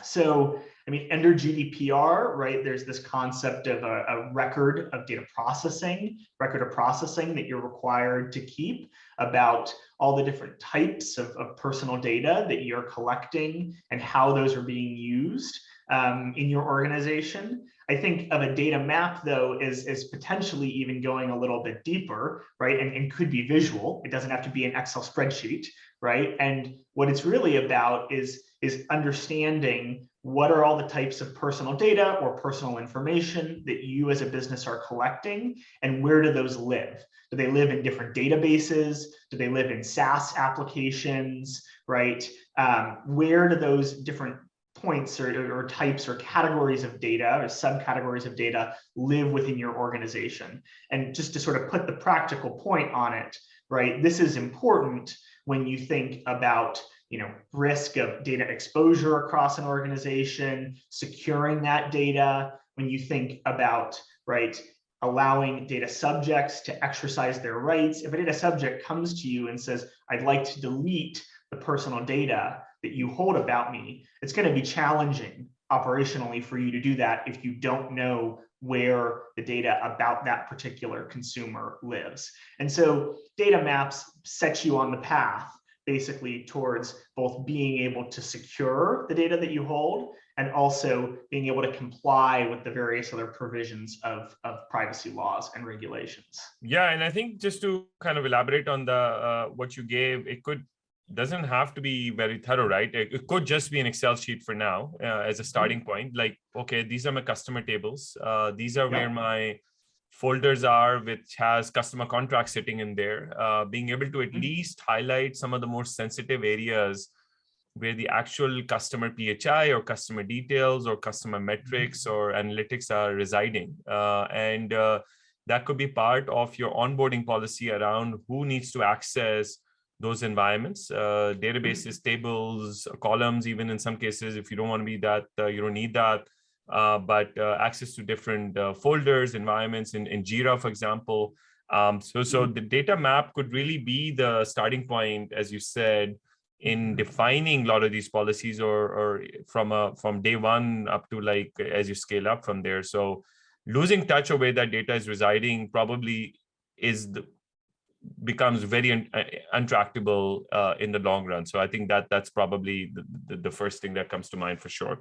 So, I mean, under GDPR, right, there's this concept of a record of record of processing that you're required to keep about all the different types of personal data that you're collecting and how those are being used in your organization. I think of a data map, though, is potentially even going a little bit deeper, right? And could be visual. It doesn't have to be an Excel spreadsheet, right? And what it's really about is understanding what are all the types of personal data or personal information that you as a business are collecting, and where do those live? Do they live in different databases? Do they live in SaaS applications, right? Where do those different points or types or categories of data or subcategories of data live within your organization? And just to sort of put the practical point on it, right? This is important when you think about risk of data exposure across an organization, securing that data, when you think about, right, allowing data subjects to exercise their rights. If a data subject comes to you and says, I'd like to delete the personal data that you hold about me, it's going to be challenging operationally for you to do that if you don't know where the data about that particular consumer lives. And so data maps set you on the path basically towards both being able to secure the data that you hold and also being able to comply with the various other provisions of privacy laws and regulations. Yeah, and I think just to kind of elaborate on the what you gave, doesn't have to be very thorough, right? It could just be an Excel sheet for now as a starting point. Like, okay, these are my customer tables. These are where my folders are, which has customer contracts sitting in there. Being able to at least highlight some of the more sensitive areas where the actual customer PHI or customer details or customer metrics or analytics are residing. And that could be part of your onboarding policy around who needs to access those environments, databases, tables, columns, even in some cases, if you don't want to be that, you don't need that. But access to different folders, environments in Jira, for example. So the data map could really be the starting point, as you said, in defining a lot of these policies, or from day one up to like as you scale up from there. So losing touch of where that data is residing probably becomes very untractable in the long run. So I think that's probably the first thing that comes to mind for sure.